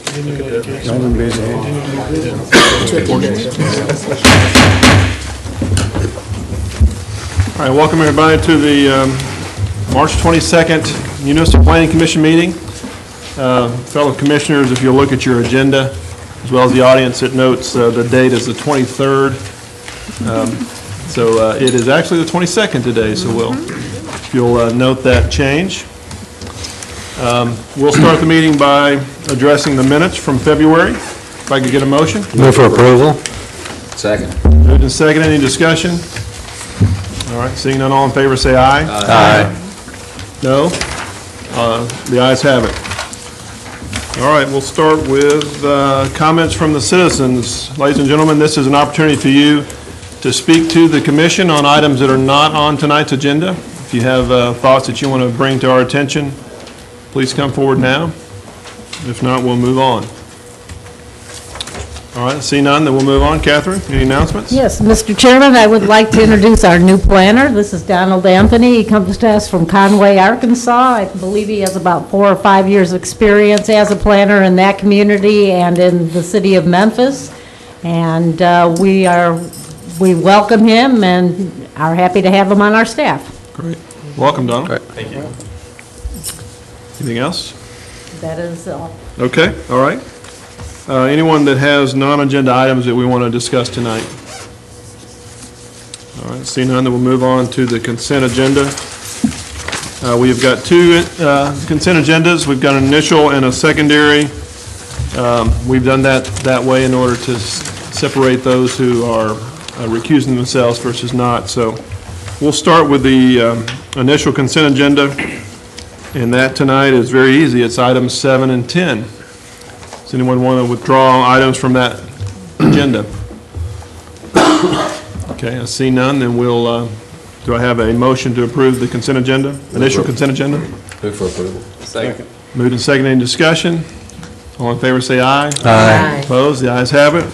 All right, welcome everybody to the March 22nd Municipal Planning Commission meeting. Fellow commissioners, if you'll look at your agenda, as well as the audience, it notes the date is the 23rd. So it is actually the 22nd today, so if you'll note that change. We'll start the meeting by addressing the minutes from February. If I could get a motion. Move for approval. Second. Moved and second. Any discussion? All right, seeing none, all in favor say aye. Aye. No? The ayes have it. All right, we'll start with comments from the citizens. Ladies and gentlemen, this is an opportunity for you to speak to the commission on items that are not on tonight's agenda. If you have thoughts that you want to bring to our attention, please come forward now. If not, we'll move on. All right, see none, then we'll move on. Catherine, any announcements? Yes, Mr. Chairman, I would like to introduce our new planner. This is Donald Anthony. He comes to us from Conway, Arkansas. I believe he has about 4 or 5 years' experience as a planner in that community and in the city of Memphis. And we welcome him and are happy to have him on our staff. Great. Welcome, Donald. Great. Thank you. Anything else? That is all. Okay, all right. Anyone that has non-agenda items that we want to discuss tonight? All right, seeing none, then we'll move on to the consent agenda. We've got two consent agendas. We've got an initial and a secondary. We've done that way in order to separate those who are recusing themselves versus not. So we'll start with the initial consent agenda, and that tonight is very easy. It's items 7 and 10. Does anyone want to withdraw items from that agenda? Okay, I see none, then we'll, do I have a motion to approve the consent agenda, initial consent agenda? Move for approval. Second. Moved and seconded, any discussion? All in favor say aye. Aye. Opposed, the ayes have it.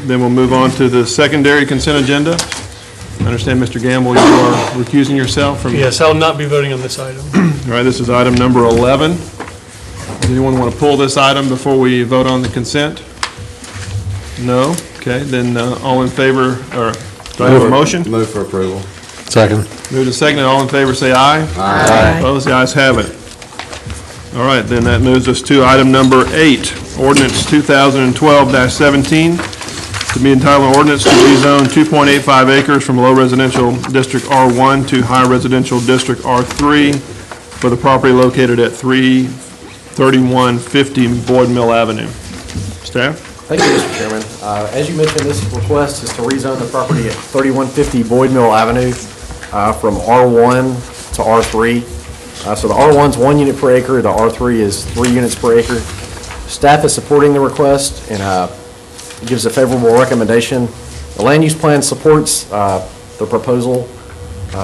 Then we'll move on to the secondary consent agenda. I understand, Mr. Gamble, you are recusing yourself from? Yes, I will not be voting on this item. All right, this is item number 11. Does anyone want to pull this item before we vote on the consent? No? Okay, then all in favor, or do I have a motion? Move for approval. Second. Moved and seconded, all in favor say aye. Aye. Opposed, the ayes have it. All right, then that moves us to item number 8, ordinance 2012-17, to be entitled an ordinance to rezone 2.85 acres from low residential district R1 to high residential district R3 for the property located at 33150 Boyd Mill Avenue. Staff? Thank you, Mr. Chairman. As you mentioned, this request is to rezone the property at 3150 Boyd Mill Avenue from R1 to R3. So the R1 is 1 unit per acre, the R3 is 3 units per acre. Staff is supporting the request and gives a favorable recommendation. The land use plan supports the proposal.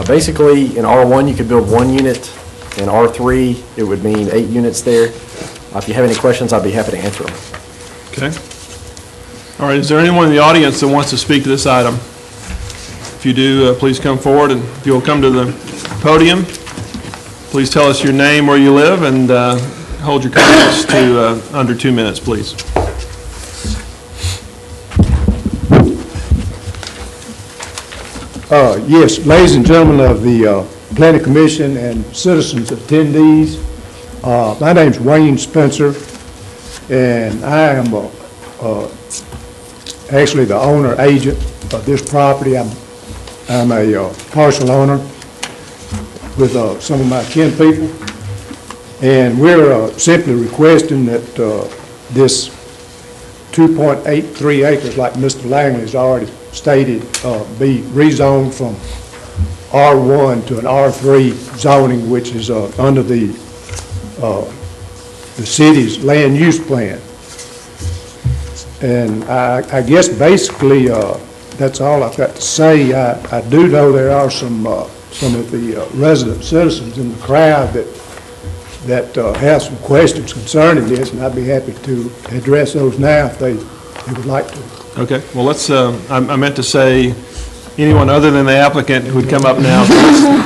Basically, in R1, you could build 1 unit. In R3, it would mean 8 units there. If you have any questions, I'd be happy to answer them. Okay. All right, is there anyone in the audience that wants to speak to this item? If you do, please come forward, and if you'll come to the podium, please tell us your name, where you live, and hold your comments to under 2 minutes, please. Yes, ladies and gentlemen of the Planning Commission and citizens attendees, my name is Wayne Spencer, and I am actually the owner agent of this property. I'm a partial owner with some of my kin people, and we're simply requesting that this 2.83 acres, like Mr. Langley has already stated, be rezoned from R1 to an R3 zoning, which is under the city's land use plan. And I guess basically that's all I've got to say. I do know there are some of the resident citizens in the crowd that have some questions concerning this, and I'd be happy to address those now if they would like to. Okay, well, let's, I meant to say anyone other than the applicant who would come up now. So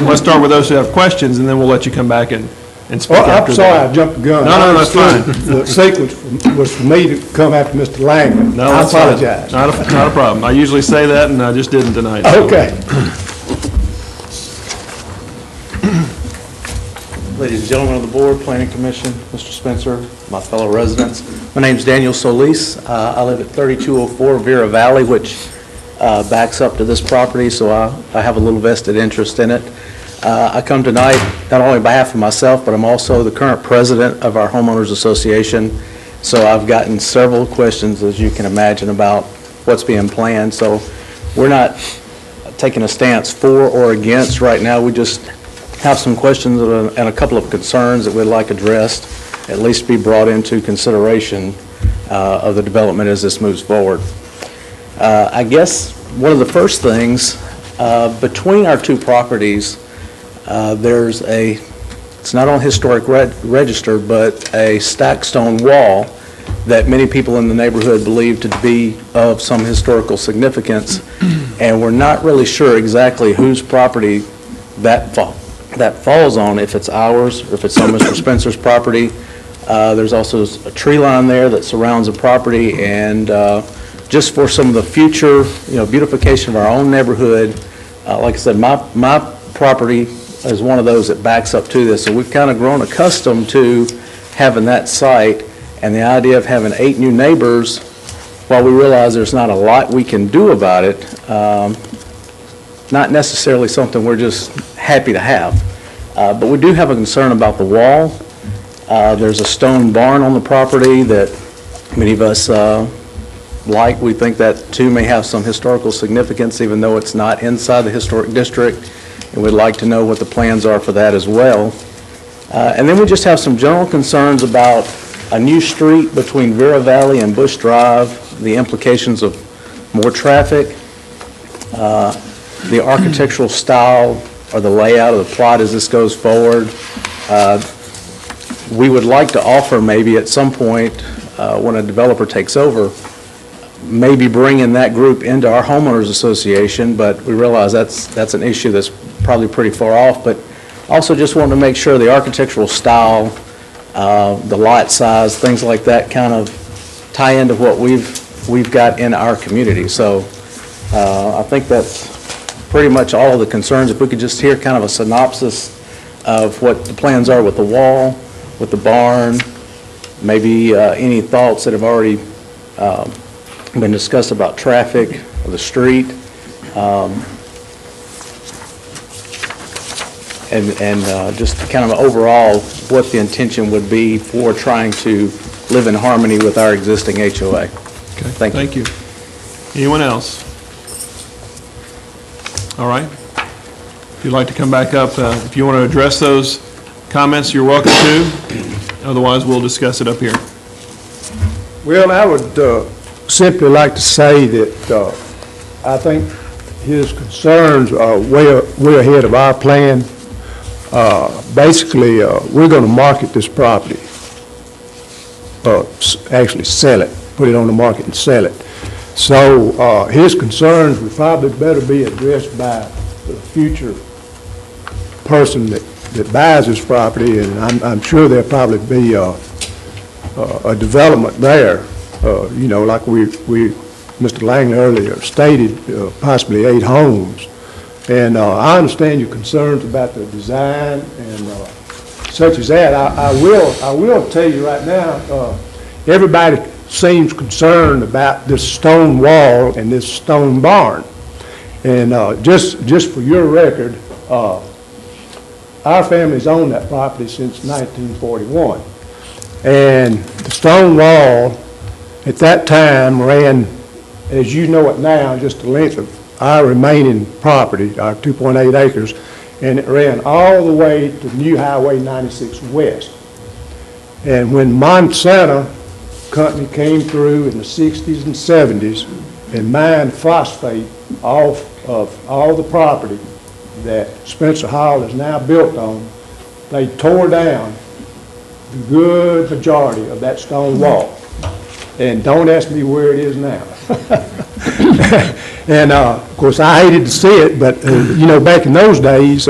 let's start with those who have questions, and then we'll let you come back and and speak Oh, after I'm sorry, them. I jumped the gun. No, that's fine. The sequence was for me to come after Mr. Langley. No, I that's fine. apologize. Not a problem. I usually say that, and I just didn't tonight. so. Okay. Ladies and gentlemen of the board, Planning Commission, Mr. Spencer, my fellow residents. My name's Daniel Solis. I live at 3204 Vera Valley, which backs up to this property, so I have a little vested interest in it. I come tonight not only on behalf of myself, but I'm also the current president of our homeowners association. So I've gotten several questions, as you can imagine, about what's being planned. So we're not taking a stance for or against right now. We just have some questions and a couple of concerns that we'd like addressed, at least be brought into consideration of the development as this moves forward. I guess one of the first things, between our two properties, there's it's not on historic register, but a stacked stone wall that many people in the neighborhood believe to be of some historical significance, and we're not really sure exactly whose property that falls on, if it's ours or if it's on Mr. Spencer's property. There's also a tree line there that surrounds the property, and just for some of the future, beautification of our own neighborhood, like I said, my property is one of those that backs up to this, so we've kind of grown accustomed to having that site, and the idea of having 8 new neighbors, while we realize there's not a lot we can do about it, not necessarily something we're just happy to have. But we do have a concern about the wall. There's a stone barn on the property that many of us like. We think that too may have some historical significance, even though it's not inside the historic district, and we'd like to know what the plans are for that as well. And then we just have some general concerns about a new street between Vera Valley and Bush Drive, the implications of more traffic, the architectural style or the layout of the plot as this goes forward. We would like to offer maybe at some point when a developer takes over, maybe bringing that group into our homeowners association, but we realize that's an issue that's probably pretty far off. But also just want to make sure the architectural style, the lot size, things like that kind of tie into what we've got in our community. So I think that's pretty much all of the concerns. If we could just hear kind of a synopsis of what the plans are with the wall, with the barn, maybe any thoughts that have already been discussed about traffic or the street, and just kind of overall what the intention would be for trying to live in harmony with our existing HOA. Okay, Thank you. Anyone else? All right. If you'd like to come back up, if you want to address those comments, you're welcome to. Otherwise, we'll discuss it up here. Well, I would simply like to say that I think his concerns are way ahead of our plan. Basically, we're going to market this property, actually sell it, put it on the market and sell it. So his concerns would probably better be addressed by the future person that buys this property, and I'm sure there'll probably be a development there. Like Mr. Langley earlier stated, possibly 8 homes. And I understand your concerns about the design and such as that. I will tell you right now, everybody seems concerned about this stone wall and this stone barn. And just for your record, our family's owned that property since 1941. And the stone wall at that time ran, as you know it now, just the length of our remaining property, our 2.8 acres, and it ran all the way to New Highway 96 West. And when Monsanto Company came through in the 60s and 70s and mined phosphate off of all the property that Spencer Hall is now built on, they tore down the good majority of that stone wall. And don't ask me where it is now. And of course, I hated to see it, but back in those days,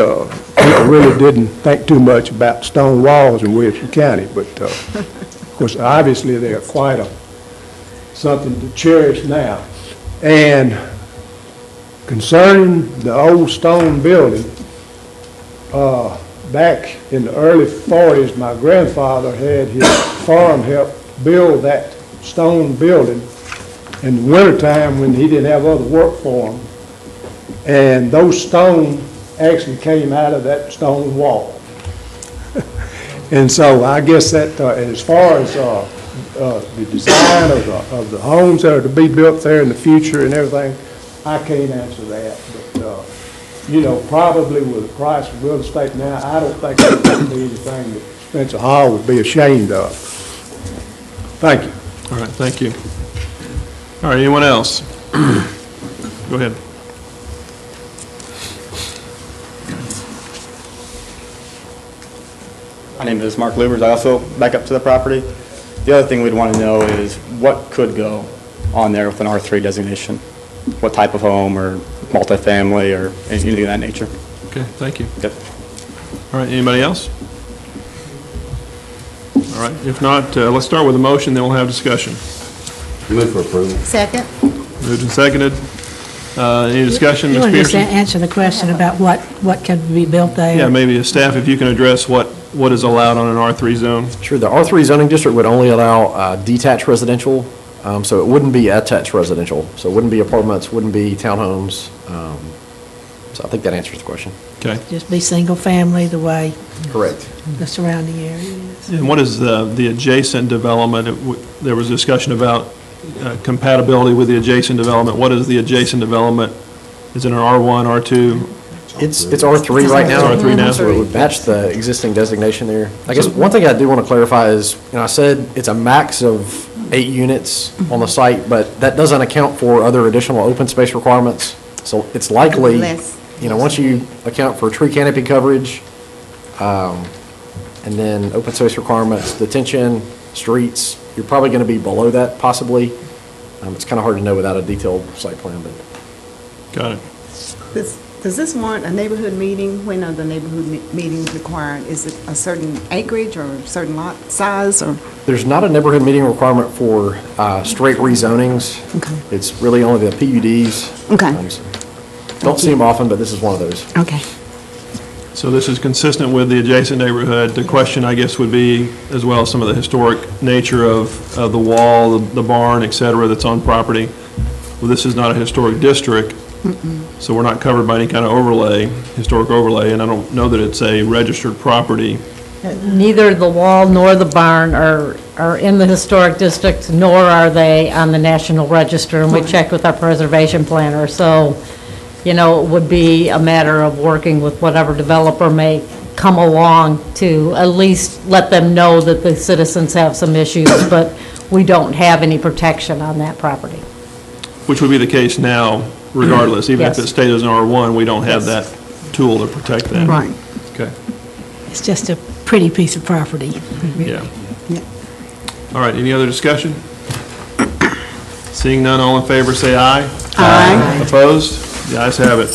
people really didn't think too much about stone walls in Williamson County, but, of course, obviously, they're quite something to cherish now. And concerning the old stone building, back in the early 40s, my grandfather had his farm help build that stone building in the wintertime when he didn't have other work for him. And those stone actually came out of that stone wall. And so I guess that as far as the design of the homes that are to be built there in the future and everything, I can't answer that. But, you know, probably with the price of real estate now, I don't think that would be anything that Spencer Hall would be ashamed of. Thank you. All right, thank you. All right, anyone else? Go ahead. My name is Mark Lubers. I also back up to the property. The other thing we'd want to know is what could go on there with an R3 designation? What type of home or multifamily or anything of that nature? Okay, thank you. Yep. All right, anybody else? All right, if not, let's start with a motion, then we'll have discussion. Move for approval. Second. Moved and seconded. Any discussion, You Ms. want to just Pearson? answer the question about what can be built there? Yeah, maybe staff, if you can address what is allowed on an R3 zone. Sure, the R3 zoning district would only allow detached residential, so it wouldn't be attached residential. So it wouldn't be apartments, wouldn't be townhomes. So I think that answers the question. Okay. Just be single family the way Correct. the surrounding area is. And what is the adjacent development? There was discussion about compatibility with the adjacent development. What is the adjacent development? Is it an R1, R2? It's R3 right now. It's R3 now. So it would match the existing designation there. I guess one thing I do want to clarify is, I said it's a max of 8 units on the site, but that doesn't account for other additional open space requirements. So it's likely, Less. once you account for tree canopy coverage, and then open space requirements, detention, streets, you're probably going to be below that possibly. It's kind of hard to know without a detailed site plan, but. Got it. Does this warrant a neighborhood meeting? When are the neighborhood meetings required? Is it a certain acreage or a certain lot size or? There's not a neighborhood meeting requirement for straight rezonings. Okay. It's really only the PUDs. Okay. Don't see them often, but this is one of those. Okay. So this is consistent with the adjacent neighborhood. The question, I guess, would be, as well as some of the historic nature of the wall, the barn, et cetera, that's on property. Well, this is not a historic district, so we're not covered by any kind of overlay, historic overlay, and I don't know that it's a registered property. Neither the wall nor the barn are in the historic district, nor are they on the National Register, and we checked with our preservation planner. So, it would be a matter of working with whatever developer may come along to at least let them know that the citizens have some issues, but we don't have any protection on that property. Which would be the case now regardless. Even if Yes. it stayed as an R1, we don't have Yes. that tool to protect that. Right. Okay, It's just a pretty piece of property. yeah. Yeah. All right, any other discussion? Seeing none, all in favor, say aye. Aye. Opposed? The ayes have it.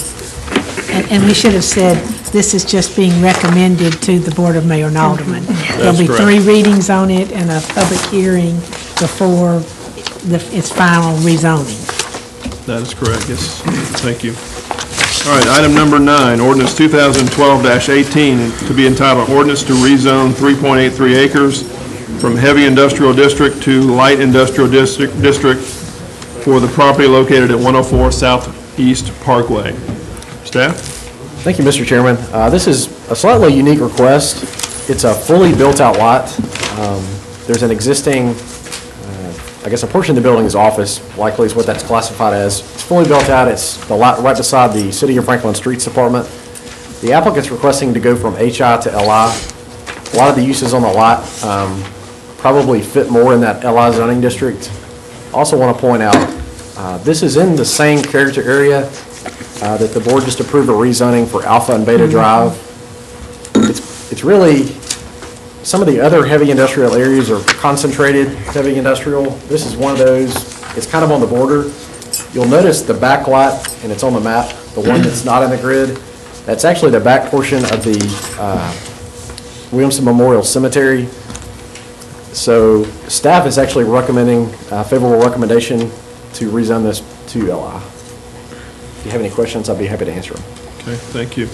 And we should have said, this is just being recommended to the Board of Mayor and Aldermen. There'll be correct. 3 readings on it and a public hearing before its final rezoning. That is correct, yes. Thank you. All right, item number 9, ordinance 2012-18, to be entitled Ordinance to Rezone 3.83 acres from Heavy Industrial District to Light Industrial District for the property located at 104 Southeast Parkway. Staff? Thank you, Mr. Chairman. This is a slightly unique request. It's a fully built-out lot. There's an existing, I guess a portion of the building is office, likely is what that's classified as. It's fully built out. It's the lot right beside the City of Franklin Streets Department. The applicant's requesting to go from HI to LI. A lot of the uses on the lot probably fit more in that LI zoning district. Also want to point out, this is in the same character area that the board just approved a rezoning for Alpha and Beta Drive. It's really, some of the other heavy industrial areas are concentrated heavy industrial. This is one of those. It's kind of on the border. You'll notice the back lot, and it's on the map, the one that's not in the grid, That's actually the back portion of the Williamson Memorial Cemetery. So staff is actually recommending, favorable recommendation to rezone this to LI. If you have any questions, I'd be happy to answer them. Okay, thank you.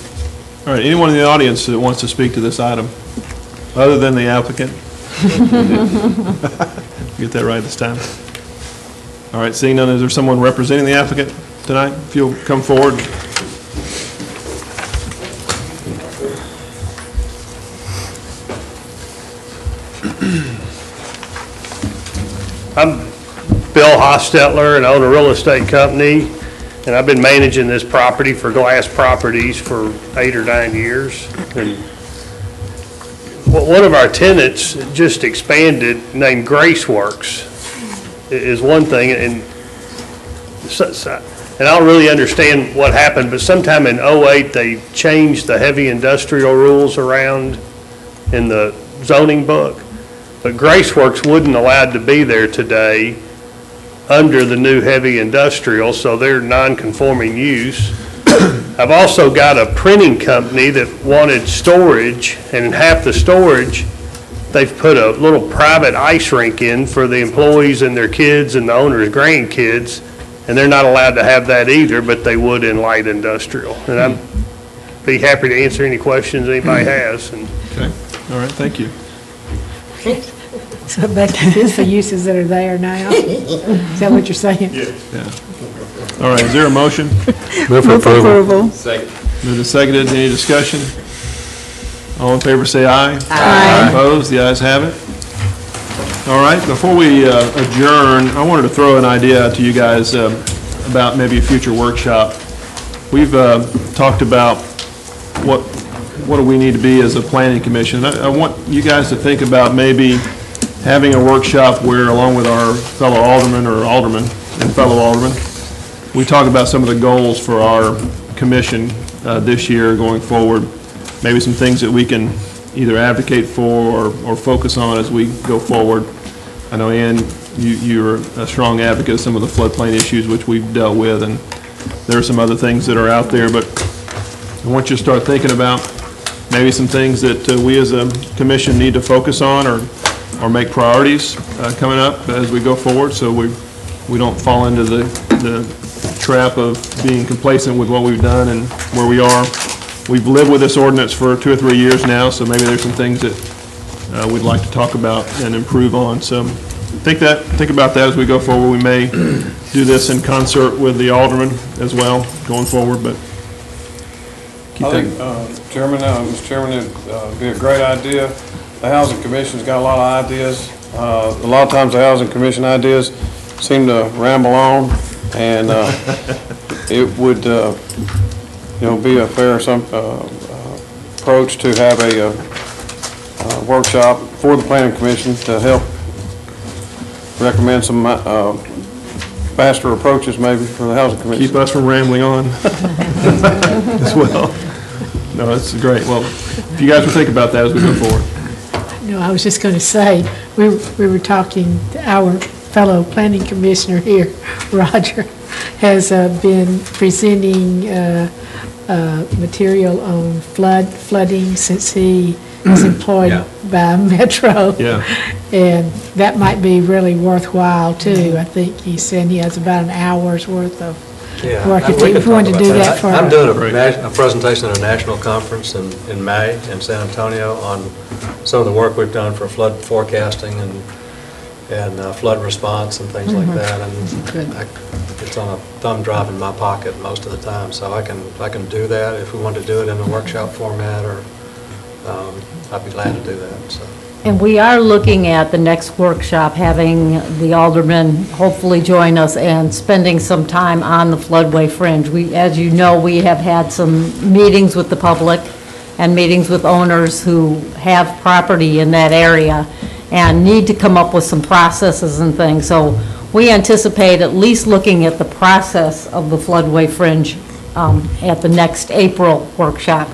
All right, anyone in the audience that wants to speak to this item, other than the applicant? Get that right this time. All right, seeing none, is there someone representing the applicant tonight? If you'll come forward. I'm Bill Hostetler, and I own a real estate company, and I've been managing this property for Glass Properties for 8 or 9 years. And one of our tenants just expanded, named Graceworks, is one thing, and I don't really understand what happened, but sometime in '08, they changed the heavy industrial rules around in the zoning book. But Graceworks wouldn't allowed to be there today under the new heavy industrial, so they're non-conforming use. I've also got a printing company that wanted storage, and in half the storage, they've put a little private ice rink in for the employees and their kids and the owner's grandkids, and they're not allowed to have that either, but they would in light industrial. And I'd be happy to answer any questions anybody has. And Okay, all right, thank you. So, but it is for uses that are there now? Is that what you're saying? Yeah. All right, is there a motion? Move for approval. Moved and seconded, any discussion? All in favor say aye. Aye. Opposed, the ayes have it. All right, before we adjourn, I wanted to throw an idea out to you guys about maybe a future workshop. We've talked about what do we need to be as a planning commission. I want you guys to think about maybe having a workshop where, along with our fellow aldermen and fellow aldermen, we talk about some of the goals for our commission this year going forward, maybe some things that we can either advocate for or focus on as we go forward. I know, Ann, you're a strong advocate of some of the floodplain issues which we've dealt with, and there are some other things that are out there, but I want you to start thinking about maybe some things that we as a commission need to focus on or make priorities coming up as we go forward, so we don't fall into the trap of being complacent with what we've done and where we are. We've lived with this ordinance for 2 or 3 years now, so maybe there's some things that we'd like to talk about and improve on. So think about that as we go forward. We may do this in concert with the aldermen as well going forward, but I think, Mr. Chairman, it'd be a great idea. The Housing Commission's got a lot of ideas. A lot of times the Housing Commission ideas seem to ramble on, and it would, be a fair approach to have a workshop for the Planning Commission to help recommend some faster approaches maybe for the Housing Commission. keep us from rambling on as well. No, that's great. Well, if you guys will think about that as we go forward. No, I was just going to say, we were talking, our fellow planning commissioner here, Roger, has been presenting material on flooding since he is employed by Metro. Yeah. And that might be really worthwhile too. I think he said he has about an hour's worth of work. If you wanted to do that for I'm doing a presentation at a national conference in May in San Antonio on some of the work we've done for flood forecasting and flood response and things like that. And it's on a thumb drive in my pocket most of the time, so I can do that if we want to do it in a workshop format, or I'd be glad to do that. So. And we are looking at the next workshop, having the aldermen hopefully join us and spending some time on the floodway fringe. As you know, we have had some meetings with the public and meetings with owners who have property in that area and need to come up with some processes and things. So we anticipate at least looking at the process of the floodway fringe at the next April workshop.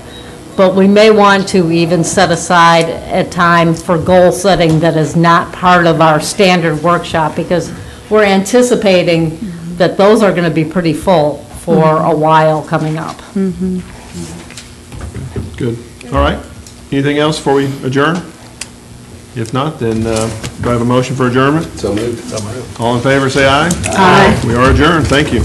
But we may want to even set aside a time for goal setting that is not part of our standard workshop, because we're anticipating that those are going to be pretty full for a while coming up. Good. All right. Anything else before we adjourn? If not, then do I have a motion for adjournment? So moved. All in favor, say aye. Aye. We are adjourned. Thank you.